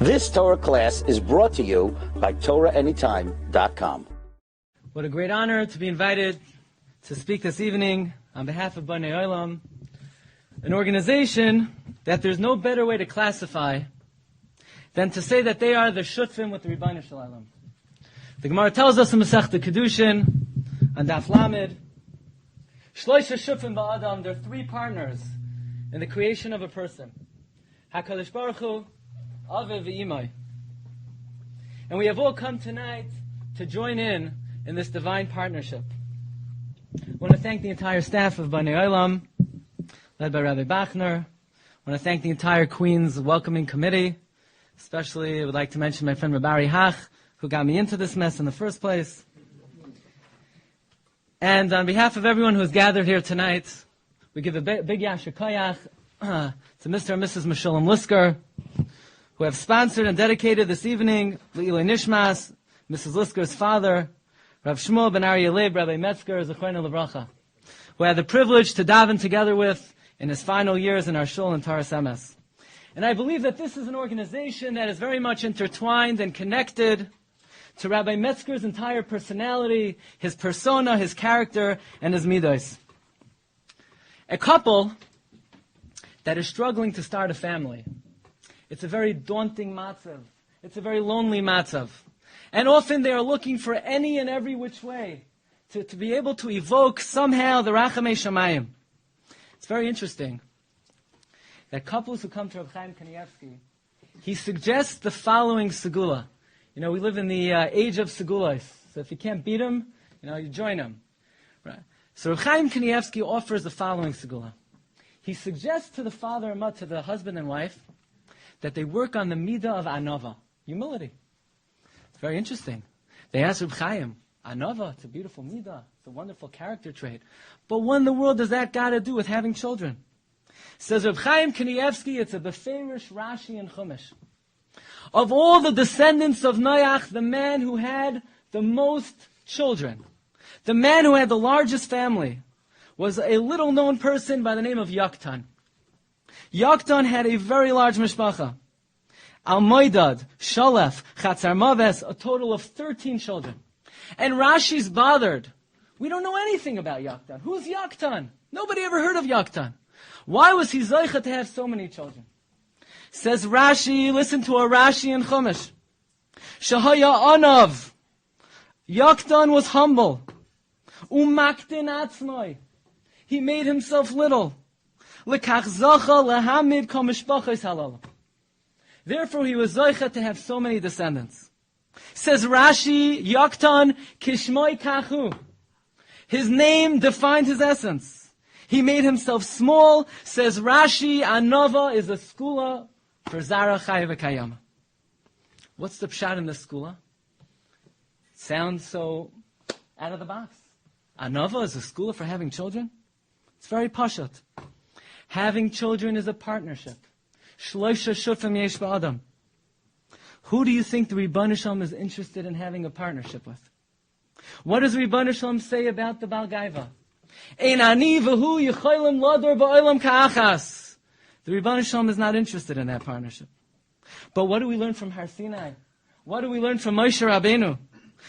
This Torah class is brought to you by TorahAnytime.com. What a great honor to be invited to speak this evening on behalf of Bnei Olam, an organization that there's no better way to classify than to say that they are the shutfim with the Ribbono Shel Olam. The Gemara tells us in Masechta Kedushin, on Daf Lamed, Shloisha shutfim ba'adam, there are three partners in the creation of a person. HaKadosh Baruch Hu, Aviv v'Imai. And we have all come tonight to join in this divine partnership. I want to thank the entire staff of Bnei Olam, led by Rabbi Bachner. I want to thank the entire Queen's Welcoming Committee. Especially, I would like to mention my friend Rabbi Hach, who got me into this mess in the first place. And on behalf of everyone who's gathered here tonight, we give a big yasher koyach to Mr. and Mrs. Meshulam Lisker, who have sponsored and dedicated this evening L'ilui Nishmas, Mrs. Lisker's father, Rav Shmuel ben Aryeh Leib, Rabbi Metzger, Zechrono Livracha, who I had the privilege to daven together with in his final years in our shul in Taras Emes. And I believe that this is an organization that is very much intertwined and connected to Rabbi Metzger's entire personality, his persona, his character, and his midos. A couple that is struggling to start a family. It's a very daunting matzav. It's a very lonely matzav. And often they are looking for any and every which way to be able to evoke somehow the Rachamei Shamayim. It's very interesting that couples who come to Reb Chaim Kanievsky, he suggests the following segula. You know, we live in the age of segulas. So if you can't beat him, you join him. Right. So Reb Chaim Kanievsky offers the following segula. He suggests to the father and to the husband and wife, that they work on the midah of anava, humility. It's very interesting. They ask Reb Chaim, anava, it's a beautiful midah, it's a wonderful character trait. But what in the world does that got to do with having children? Says Reb Chaim Kanievsky, it's a beferish Rashi and Chumash. Of all the descendants of Noach, the man who had the most children, the man who had the largest family, was a little-known person by the name of Yoktan. Yoktan had a very large mishpacha. Al-Moidad, Sholef, Chatzar Maves, a total of 13 children. And Rashi's bothered. We don't know anything about Yoktan. Who's Yoktan? Nobody ever heard of Yoktan. Why was he zoicha to have so many children? Says Rashi, listen to a Rashi in Chumash. Shahaya Anav. Yoktan was humble. Umaktin atzmoi. He made himself little. Therefore, he was zoicha to have so many descendants. Says Rashi, Yoktan kishmoi kachu. His name defined his essence. He made himself small. Says Rashi, Anova is a skula for Zara Chai V'Kayama. What's the pshat in this skula? Sounds so out of the box. Anova is a skula for having children? It's very pashat. Having children is a partnership. Shloisha shutfim yesh ba'adam. Who do you think the Ribbono Shel Olam is interested in having a partnership with? What does Ribbono Shel Olam say about the Baal Gaiva? Ein ani v'hu yicholim lador ba'olam ka'achas. The Ribbono Shel Olam is not interested in that partnership. But what do we learn from Har Sinai? What do we learn from Moshe Rabbeinu?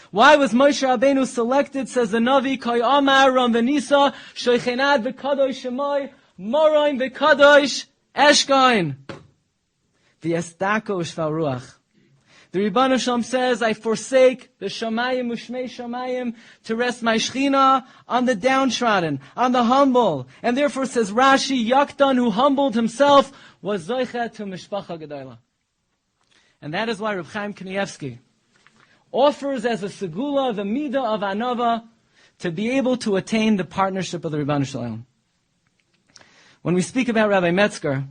Why was Moshe Rabbeinu selected? Says the Navi, Koi Amar Ram Venisa, Shoichenad v'kadosh Shemai, Moraim v'kadosh Eshkain. V'yestako shval ruach. The Ribbono Shel Olam says, I forsake the Shamayim u'shmei Shamayim to rest my Shechina on the downtrodden, on the humble. And therefore says Rashi, Yoktan, who humbled himself, was zoicha to Mishpacha Gedola. And that is why Reb Chaim Kanievsky offers as a segula the midah of anava to be able to attain the partnership of the Ribbono Shel Olam. When we speak about Rabbi Metzger,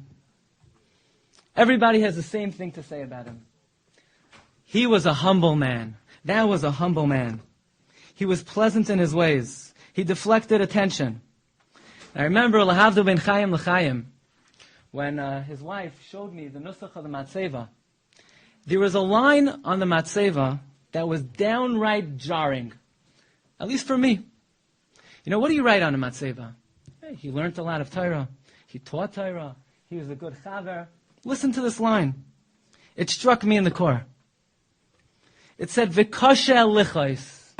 everybody has the same thing to say about him. He was a humble man. That was a humble man. He was pleasant in his ways. He deflected attention. I remember Lahavdu ben Chaim l'Chaim, when his wife showed me the nusach of the matzeva. There was a line on the matzeva that was downright jarring, at least for me. What do you write on a matzeva? Hey, he learned a lot of Torah. He taught Torah. He was a good chaver. Listen to this line. It struck me in the core. It said, V'koshe lichos.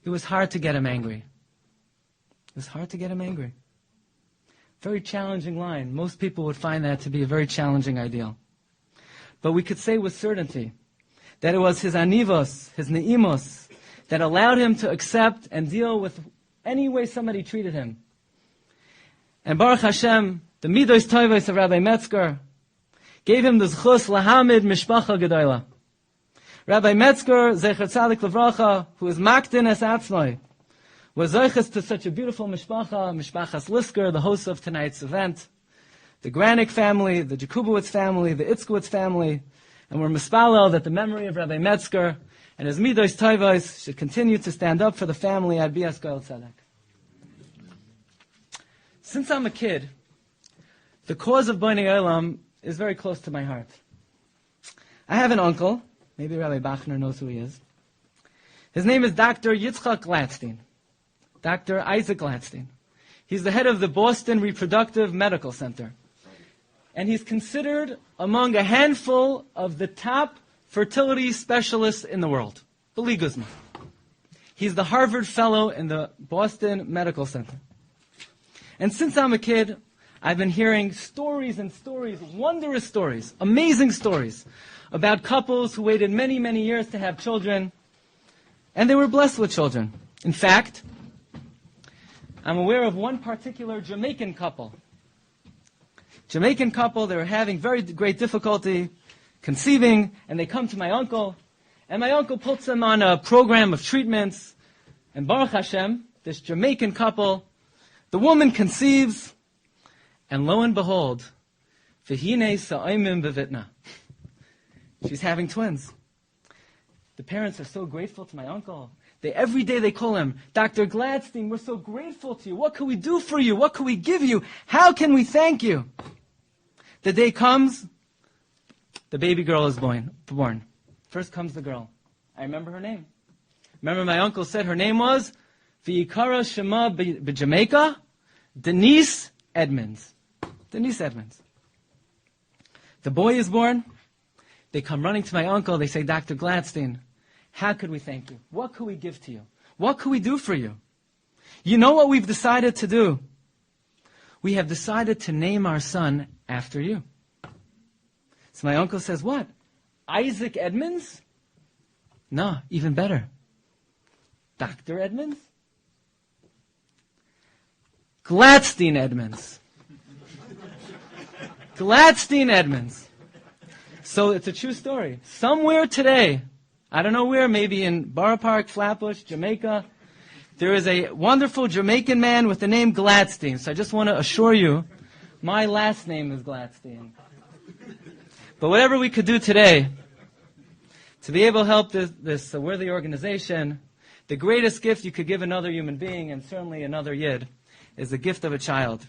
It was hard to get him angry. It was hard to get him angry. Very challenging line. Most people would find that to be a very challenging ideal. But we could say with certainty that it was his anivos, his ne'imos, that allowed him to accept and deal with any way somebody treated him. And Baruch Hashem, the midos tovos of Rabbi Metzger, gave him the zchus lahamid mishpacha gedola. Rabbi Metzger, Zecher Tzadik Levracha, who is makdin es atzmai, was zeiches to such a beautiful mishpachas Lisker, the host of tonight's event, the Granik family, the Jakubowitz family, the Itzkowitz family, and we're mispalel that the memory of Rabbi Metzger and his midos tovos should continue to stand up for the family at Bias Goel Tzedek. Since I'm a kid, the cause of Bnei Olam is very close to my heart. I have an uncle, maybe Rabbi Bachner knows who he is. His name is Dr. Yitzchak Glatstein, Dr. Isaac Glatstein. He's the head of the Boston Reproductive Medical Center. And he's considered among a handful of the top fertility specialists in the world. Beliguzma. He's the Harvard Fellow in the Boston Medical Center. And since I'm a kid, I've been hearing stories and stories, wondrous stories, amazing stories, about couples who waited many, many years to have children, and they were blessed with children. In fact, I'm aware of one particular Jamaican couple. They were having very great difficulty conceiving, and they come to my uncle, and my uncle puts them on a program of treatments, and Baruch Hashem, this Jamaican couple, the woman conceives, and lo and behold, v'hinei sa'imim bevitna. She's having twins. The parents are so grateful to my uncle. Every day they call him, Dr. Glatstein, we're so grateful to you. What can we do for you? What can we give you? How can we thank you? The day comes, the baby girl is born. First comes the girl. I remember her name. Remember my uncle said her name was V'yikara Shema B'Jamaica, Denise Edmonds. Denise Edmonds. The boy is born. They come running to my uncle. They say, Dr. Glatstein, how could we thank you? What could we give to you? What could we do for you? You know what we've decided to do? We have decided to name our son after you. So my uncle says, what? Isaac Edmonds? No, even better. Dr. Edmonds? Glatstein Edmonds. Glatstein Edmonds. So it's a true story. Somewhere today, I don't know where, maybe in Borough Park, Flatbush, Jamaica, there is a wonderful Jamaican man with the name Glatstein. So I just want to assure you, my last name is Glatstein. But whatever we could do today to be able to help this worthy organization, the greatest gift you could give another human being, and certainly another Yid, is the gift of a child.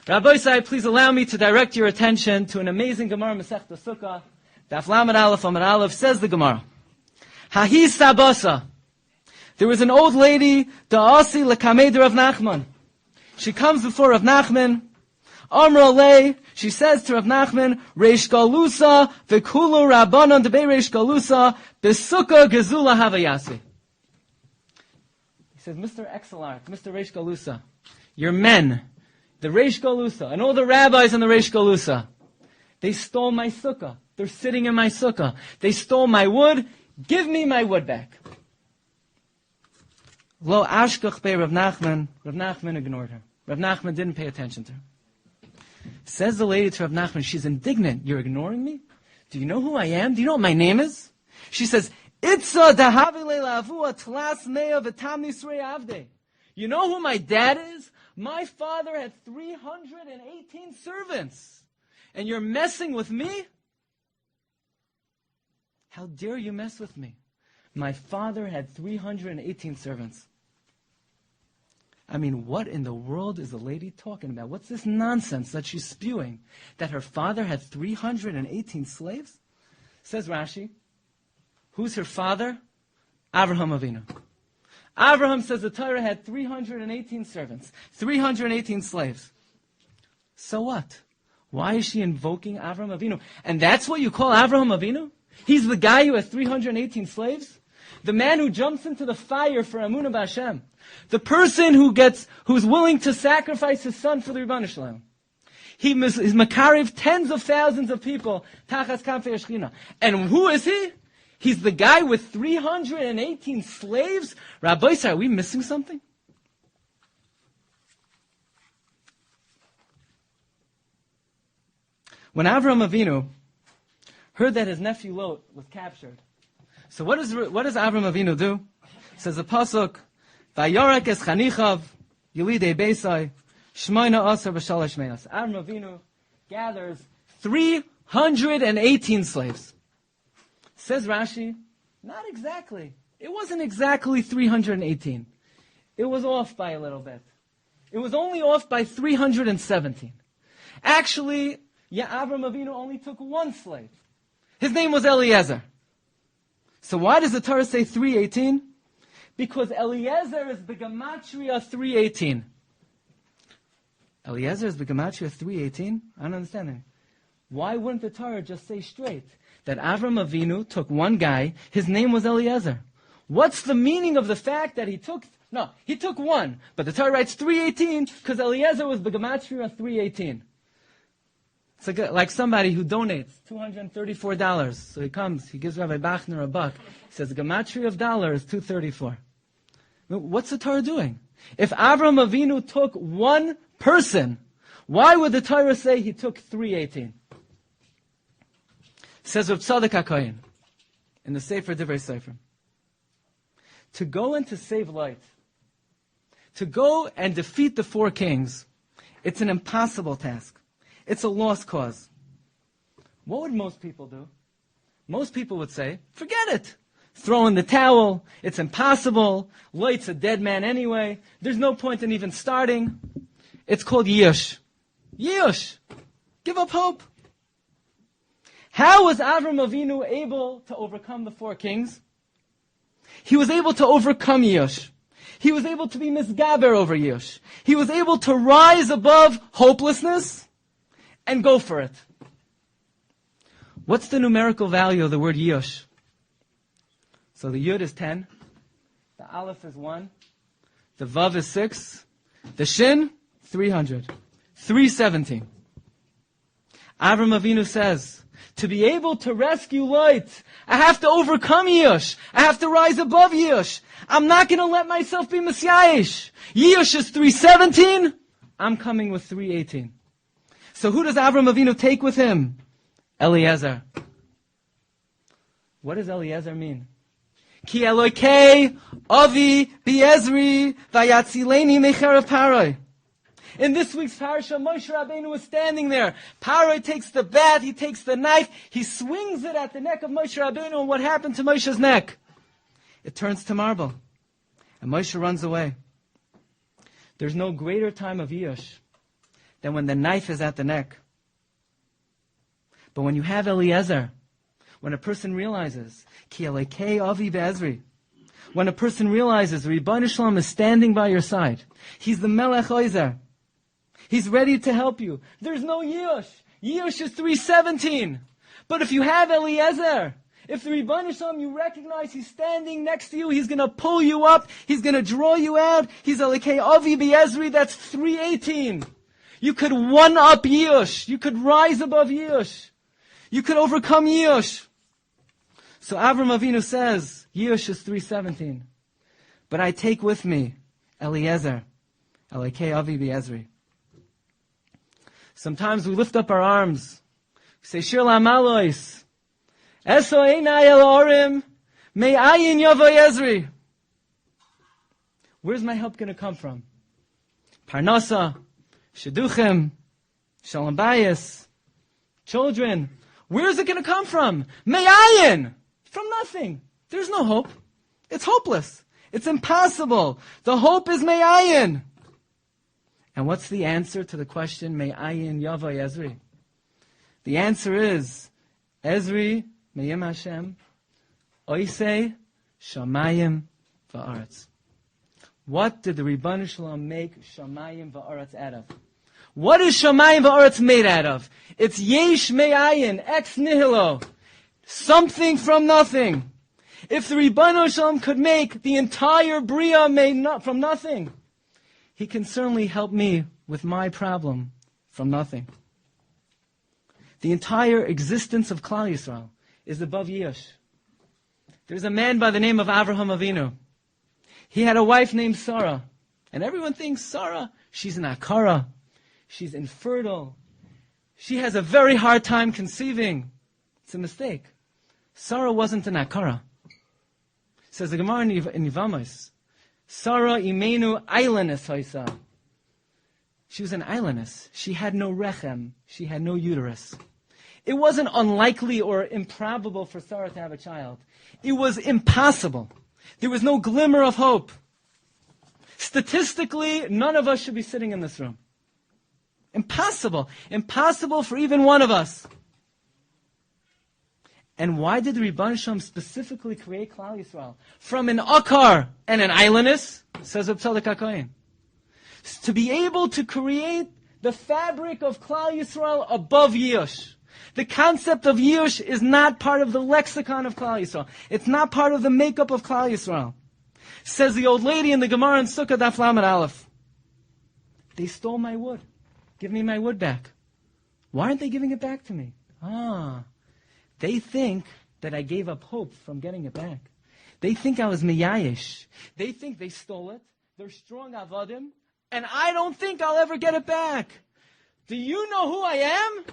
Rabbi Sai, please allow me to direct your attention to an amazing Gemara, Masechta Sukkah. Daf Lamed Aleph Amud Aleph, says the Gemara, Hahi Sabasa. There was an old lady, Da'asi Lekamed Rav Nachman. She comes before Rav Nachman. Amra Lei, she says to Rav Nachman, Reish Galusa, V'kulu Rabbanon Debei Reish Galusa, Besukkah Gezula Havayasi. He says, Mr. Exelarch, Mr. Reish Galusa, your men, the Reish Galusa, and all the rabbis in the Reish Galusa, they stole my sukkah. They're sitting in my sukkah. They stole my wood. Give me my wood back. Lo ashkach be Rav Nachman. Rav Nachman ignored her. Rav Nachman didn't pay attention to her. Says the lady to Rav Nachman, she's indignant. You're ignoring me? Do you know who I am? Do you know what my name is? She says, Itza dahavile lavua tlas mea v'tam nisrei avde. You know who my dad is? My father had 318 servants. And you're messing with me? How dare you mess with me? My father had 318 servants. I mean, what in the world is the lady talking about? What's this nonsense that she's spewing? That her father had 318 slaves? Says Rashi. Who's her father? Avraham Avinu. Avraham says the Torah had 318 servants, 318 slaves. So what? Why is she invoking Avraham Avinu? And that's what you call Avraham Avinu? He's the guy who has 318 slaves? The man who jumps into the fire for Amunah B'Hashem. The person who's willing to sacrifice his son for the Rebbeinu Shalom. He is Makariv tens of thousands of people. Tachas Kanfei Shechina. And who is he? He's the guy with 318 slaves? Rabbi, are we missing something? When Avraham Avinu heard that his nephew Lot was captured, so what does Avraham Avinu do? Says the pasuk, "Vayorek es chanichav yilidei beisai shmoina asar b'shalosh me'as." Avraham Avinu gathers 318 slaves. Says Rashi, not exactly. It wasn't exactly 318. It was off by a little bit. It was only off by 317. Actually, Avraham Avinu only took one slave. His name was Eliezer. So why does the Torah say 318? Because Eliezer is the Gematria 318. Eliezer is the Gematria 318? I don't understand it. Why wouldn't the Torah just say straight that Avraham Avinu took one guy, his name was Eliezer? What's the meaning of the fact that he took one, but the Torah writes 318 because Eliezer was the Gematria 318. It's like somebody who donates $234. So he comes, he gives Rabbi Bachner a buck. He says, the gematria of dollar is 234. What's the Torah doing? If Avraham Avinu took one person, why would the Torah say he took 318? Says Reb Tzadok HaKohen in the Sefer Divrei Sefer. To go and to save light, to go and defeat the four kings, it's an impossible task. It's a lost cause. What would most people do? Most people would say, forget it. Throw in the towel. It's impossible. Light's a dead man anyway. There's no point in even starting. It's called Yush. Yush. Give up hope. How was Avraham Avinu able to overcome the four kings? He was able to overcome Yush. He was able to be misgaber over Yush. He was able to rise above hopelessness and go for it. What's the numerical value of the word Yush? So the Yud is 10, the Aleph is 1, the Vav is 6, the Shin, 300, 317. Avraham Avinu says, to be able to rescue light, I have to overcome Yush. I have to rise above Yush. I'm not going to let myself be Messiahish. Yush is 317, I'm coming with 318. So who does Avraham Avinu take with him? Eliezer. What does Eliezer mean? Ki Elokei Avi Biezri Vayatzileni Mecherav Paroi. In this week's Parsha, Moshe Rabbeinu was standing there. Paroi takes the bat, he takes the knife, he swings it at the neck of Moshe Rabbeinu, and what happened to Moshe's neck? It turns to marble. And Moshe runs away. There's no greater time of Yush than when the knife is at the neck. But when you have Eliezer, when a person realizes, Ki Elokei Avi Be'ezri, when a person realizes Rebbeinu Shalom is standing by your side, he's the Melech Ozer, he's ready to help you. There's no Yush. Yush is 317. But if you have Eliezer, if the Rebbeinu Shalom, you recognize he's standing next to you, he's going to pull you up, he's going to draw you out, he's Elokei Avi Be'ezri, that's 318. You could one-up Yush. You could rise above Yush. You could overcome Yush. So Avraham Avinu says, Yush is 317. But I take with me Eliezer, Elokei Avi Be'ezri. Sometimes we lift up our arms. We say, Shir La'malois, Eso Einai El Orim, Me'ayin Yavo Ezri. Where's my help going to come from? Parnasa, Shidduchim, Shalom Bayis, children. Where's it going to come from? Me'ayin! From nothing. There's no hope. It's hopeless. It's impossible. The hope is Me'ayin. And what's the answer to the question, Me'ayin Yavo Ezri? The answer is, Ezri Me'yim Hashem, Oisei Shamayim Va'aretz. What did the Rebbeinu Shalom make Shamayim Va'aretz out of? What is Shamayim va'aretz made out of? It's yesh me'ayin, ex nihilo. Something from nothing. If the Ribono Shalom could make the entire Bria from nothing, He can certainly help me with my problem from nothing. The entire existence of Klal Yisrael is above Yush. There's a man by the name of Avraham Avinu. He had a wife named Sarah. And everyone thinks, Sarah, she's an akara. She's infertile. She has a very hard time conceiving. It's a mistake. Sarah wasn't an akara. Says the Gemara in Yevamos, Sarah imenu ailenes haisa. She was an ailenes. She had no rechem. She had no uterus. It wasn't unlikely or improbable for Sarah to have a child. It was impossible. There was no glimmer of hope. Statistically, none of us should be sitting in this room. Impossible. Impossible for even one of us. And why did the Ribono Shalom specifically create Klal Yisrael? From an akar and an ailenes, says Reb Tzadok HaKohen. To be able to create the fabric of Klal Yisrael above Yush. The concept of Yush is not part of the lexicon of Klal Yisrael. It's not part of the makeup of Klal Yisrael. Says the old lady in the Gemara in Sukkah Daf Lamed Aleph. They stole my wood. Give me my wood back. Why aren't they giving it back to me? They think that I gave up hope from getting it back. They think I was miyayish. They think they stole it. They're strong avadim. And I don't think I'll ever get it back. Do you know who I am?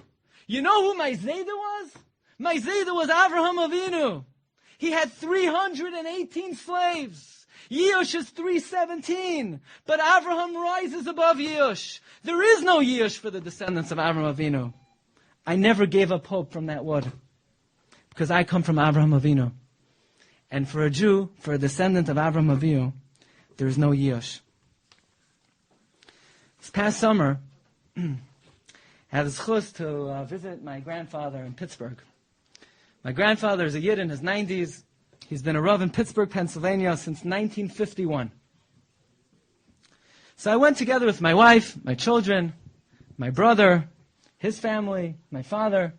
You know who my Zayda was? My Zayda was Avraham Avinu. He had 318 slaves. Yush is 317. But Avraham rises above Yush. There is no Yush for the descendants of Avraham Avinu. I never gave up hope from that wood. Because I come from Avraham Avinu. And for a Jew, for a descendant of Avraham Avinu, there is no Yush. This past summer, I had the zchus to visit my grandfather in Pittsburgh. My grandfather is a Yid in his 90s. He's been a Rav in Pittsburgh, Pennsylvania since 1951. So I went together with my wife, my children, my brother, his family, my father.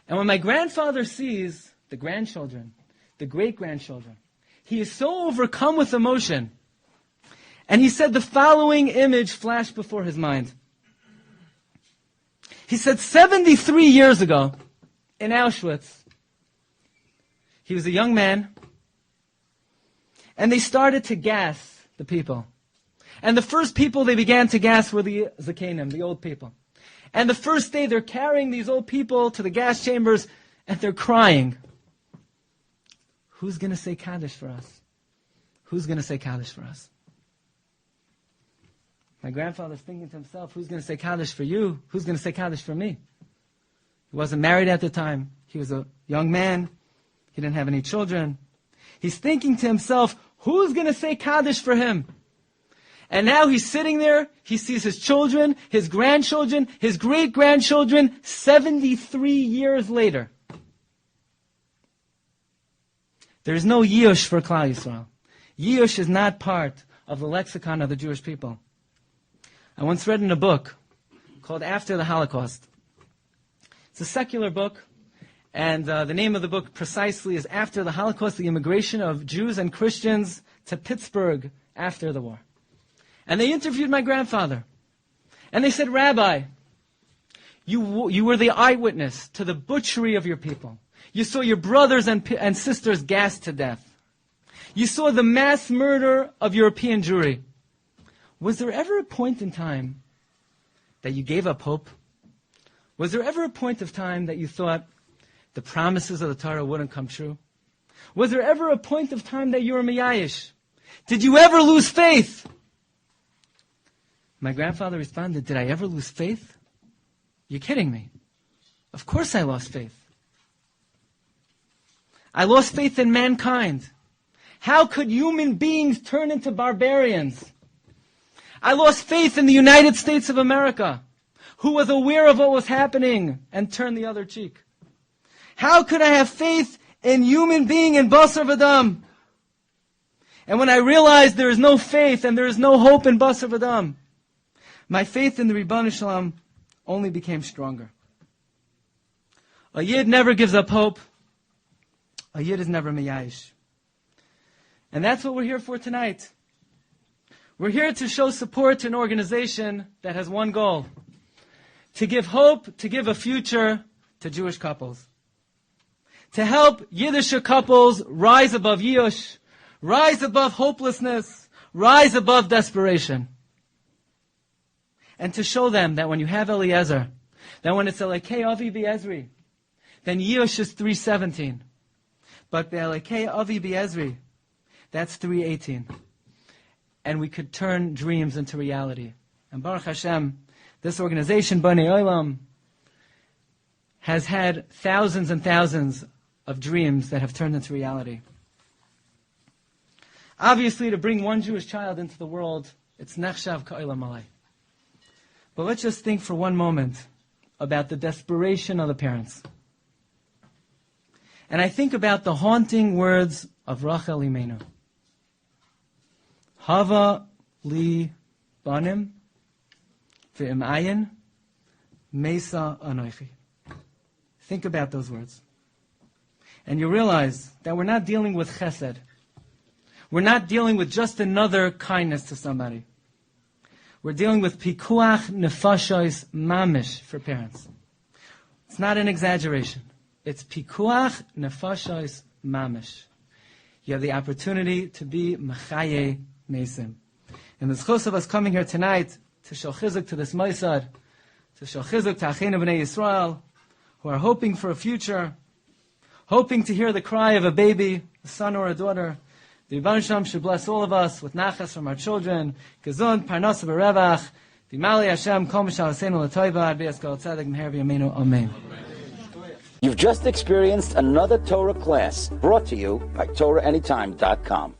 And when my grandfather sees the grandchildren, the great-grandchildren, he is so overcome with emotion. And he said the following image flashed before his mind. He said 73 years ago, in Auschwitz, he was a young man, and they started to gas the people. And the first people they began to gas were the Zakenim, the old people. And the first day they're carrying these old people to the gas chambers, and they're crying. Who's going to say Kaddish for us? Who's going to say Kaddish for us? My grandfather's thinking to himself, who's going to say Kaddish for you? Who's going to say Kaddish for me? He wasn't married at the time. He was a young man. He didn't have any children. He's thinking to himself, who's going to say Kaddish for him? And now he's sitting there. He sees his children, his grandchildren, his great-grandchildren, 73 years later. There's no Yush for Klal Yisrael. Yush is not part of the lexicon of the Jewish people. I once read in a book called After the Holocaust. It's a secular book, and the name of the book precisely is After the Holocaust, the Immigration of Jews and Christians to Pittsburgh after the war. And they interviewed my grandfather. And they said, Rabbi, you were the eyewitness to the butchery of your people. You saw your brothers and sisters gassed to death. You saw the mass murder of European Jewry. Was there ever a point in time that you gave up hope? Was there ever a point of time that you thought the promises of the Torah wouldn't come true? Was there ever a point of time that you were miyayish? Did you ever lose faith? My grandfather responded, did I ever lose faith? You're kidding me. Of course I lost faith. I lost faith in mankind. How could human beings turn into barbarians? I lost faith in the United States of America, who was aware of what was happening and turned the other cheek. How could I have faith in human being in Basar V'Dam? And when I realized there is no faith and there is no hope in Basar V'Dam, my faith in the Ribbon Shalom only became stronger. A Yid never gives up hope. A Yid is never miyayish. And that's what we're here for tonight. We're here to show support to an organization that has one goal: to give hope, to give a future to Jewish couples. To help Yiddish couples rise above Yush, rise above hopelessness, rise above desperation. And to show them that when you have Eliezer, that when it's Elekei Avi B'Ezri, then Yush is 317. But Be'elekei Avi B'Ezri, that's 318. And we could turn dreams into reality. And Baruch Hashem, this organization, Bnei Olam, has had thousands and thousands of dreams that have turned into reality. Obviously, to bring one Jewish child into the world, it's nechshav ka'olam alei. But let's just think for one moment about the desperation of the parents. And I think about the haunting words of Rachel Imenu. Hava li banim ve'im ayin mesa anoichi. Think about those words. And you realize that we're not dealing with chesed. We're not dealing with just another kindness to somebody. We're dealing with pikuach nefashos mamish for parents. It's not an exaggeration. It's pikuach nefashos mamish. You have the opportunity to be mechaye mesim. And the zchus of us coming here tonight to show chizuk to this Mossad, to show chizuk to Achenu B'nai Yisrael, who are hoping for a future, hoping to hear the cry of a baby, a son or a daughter. The Rebbeinu Shalom should bless all of us with nachas from our children, gezund, parnasa b'revach, Dimali Hashem, kol mishal aseinu l'toiva, ad b'yaskal tzedek meher v'yameinu, amen. You've just experienced another Torah class brought to you by TorahAnytime.com.